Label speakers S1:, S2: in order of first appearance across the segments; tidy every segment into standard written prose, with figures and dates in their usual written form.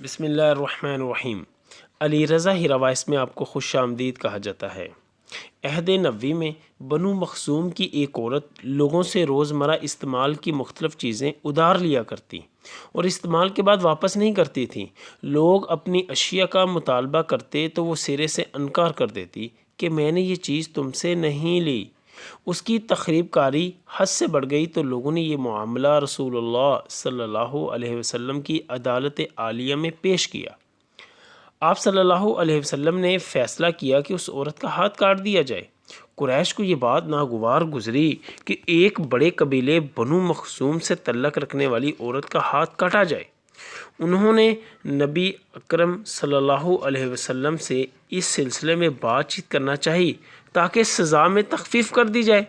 S1: بسم اللہ الرحمن الرحیم۔ علی رضا ہی روایت میں آپ کو خوش آمدید کہا جاتا ہے۔ عہد نبوی میں بنو مخزوم کی ایک عورت لوگوں سے روزمرہ استعمال کی مختلف چیزیں ادھار لیا کرتی اور استعمال کے بعد واپس نہیں کرتی تھی۔ لوگ اپنی اشیاء کا مطالبہ کرتے تو وہ سرے سے انکار کر دیتی کہ میں نے یہ چیز تم سے نہیں لی۔ اس کی تخریب کاری حد سے بڑھ گئی تو لوگوں نے یہ معاملہ رسول اللہ صلی اللہ علیہ وسلم کی عدالت عالیہ میں پیش کیا۔ آپ صلی اللہ علیہ وسلم نے فیصلہ کیا کہ اس عورت کا ہاتھ کاٹ دیا جائے۔ قریش کو یہ بات ناگوار گزری کہ ایک بڑے قبیلے بنو مخزوم سے تعلق رکھنے والی عورت کا ہاتھ کاٹا جائے۔ انہوں نے نبی اکرم صلی اللہ علیہ وسلم سے اس سلسلے میں بات چیت کرنا چاہی تاکہ سزا میں تخفیف کر دی جائے۔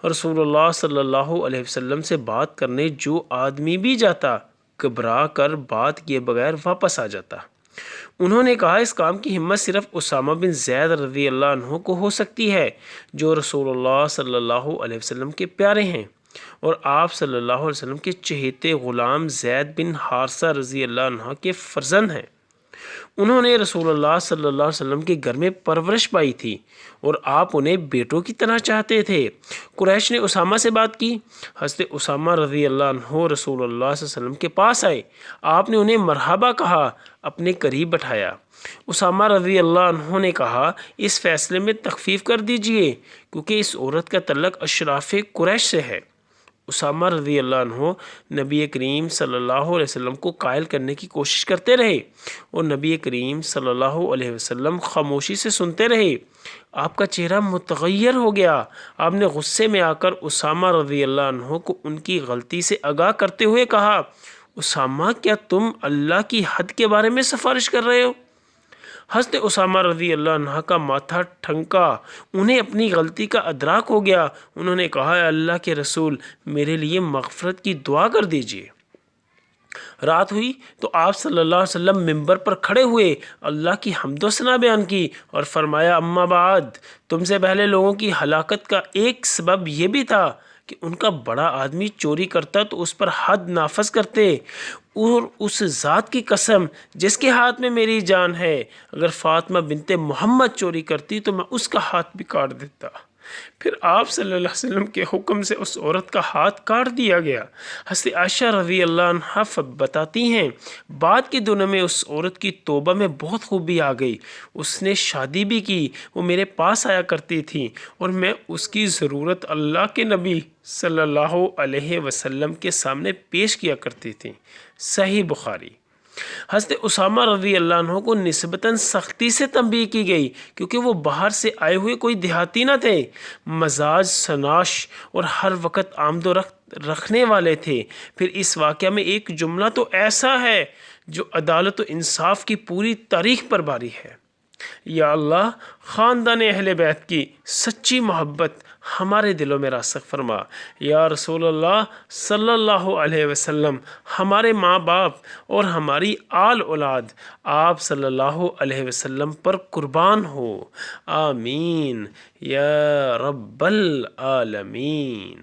S1: رسول اللہ صلی اللہ علیہ وسلم سے بات کرنے جو آدمی بھی جاتا گھبرا کر بات کیے بغیر واپس آ جاتا۔ انہوں نے کہا اس کام کی ہمت صرف اسامہ بن زید رضی اللہ عنہ کو ہو سکتی ہے جو رسول اللہ صلی اللہ علیہ وسلم کے پیارے ہیں اور آپ صلی اللہ علیہ وسلم کے چہیتے غلام زید بن حارثہ رضی اللہ عنہ کے فرزند ہیں۔ انہوں نے رسول اللہ صلی اللہ علیہ وسلم کے گھر میں پرورش پائی تھی اور آپ انہیں بیٹوں کی طرح چاہتے تھے۔ قریش نے اسامہ سے بات کی۔ حضرت اسامہ رضی اللہ عنہ رسول اللہ صلی اللہ علیہ وسلم کے پاس آئے۔ آپ نے انہیں مرحبا کہا، اپنے قریب بٹھایا۔ اسامہ رضی اللہ عنہ نے کہا اس فیصلے میں تخفیف کر دیجئے کیونکہ اس عورت کا تعلق اشراف قریش سے ہے۔ اسامہ رضی اللہ عنہ نبی کریم صلی اللہ علیہ وسلم کو قائل کرنے کی کوشش کرتے رہے اور نبی کریم صلی اللہ علیہ وسلم خاموشی سے سنتے رہے۔ آپ کا چہرہ متغیر ہو گیا۔ آپ نے غصے میں آ کر اسامہ رضی اللہ عنہ کو ان کی غلطی سے آگاہ کرتے ہوئے کہا، اسامہ کیا تم اللہ کی حد کے بارے میں سفارش کر رہے ہو؟ حضرت اسامہ رضی اللہ عنہ کا ماتھا ٹھنکا، انہیں اپنی غلطی کا ادراک ہو گیا۔ انہوں نے کہا اے اللہ کے رسول میرے لیے مغفرت کی دعا کر دیجئے۔ رات ہوئی تو آپ صلی اللہ علیہ وسلم منبر پر کھڑے ہوئے، اللہ کی حمد و ثنا بیان کی اور فرمایا اما بعد، تم سے پہلے لوگوں کی ہلاکت کا ایک سبب یہ بھی تھا کہ ان کا بڑا آدمی چوری کرتا تو اس پر حد نافذ کرتے، اور اس ذات کی قسم جس کے ہاتھ میں میری جان ہے اگر فاطمہ بنت محمد چوری کرتی تو میں اس کا ہاتھ بھی کاٹ دیتا۔ پھر آپ صلی اللہ علیہ وسلم کے حکم سے اس عورت کا ہاتھ کاٹ دیا گیا۔ حضرت عائشہ رضی اللہ عنہا بتاتی ہیں بعد کے دنوں میں اس عورت کی توبہ میں بہت خوبی آ گئی، اس نے شادی بھی کی، وہ میرے پاس آیا کرتی تھی اور میں اس کی ضرورت اللہ کے نبی صلی اللہ علیہ وسلم کے سامنے پیش کیا کرتی تھی۔ صحیح بخاری۔ حضرت اسامہ رضی اللہ عنہ کو نسبتاً سختی سے تنبیہ کی گئی کیونکہ وہ باہر سے آئے ہوئے کوئی دیہاتی نہ تھے، مزاج سناش اور ہر وقت آمد و رفت رکھنے والے تھے۔ پھر اس واقعہ میں ایک جملہ تو ایسا ہے جو عدالت و انصاف کی پوری تاریخ پر باری ہے۔ یا اللہ خاندان اہل بیت کی سچی محبت ہمارے دلوں میں راسخ فرما۔ یا رسول اللہ صلی اللہ علیہ وسلم ہمارے ماں باپ اور ہماری آل اولاد آپ صلی اللہ علیہ وسلم پر قربان ہو، آمین یا رب العالمین۔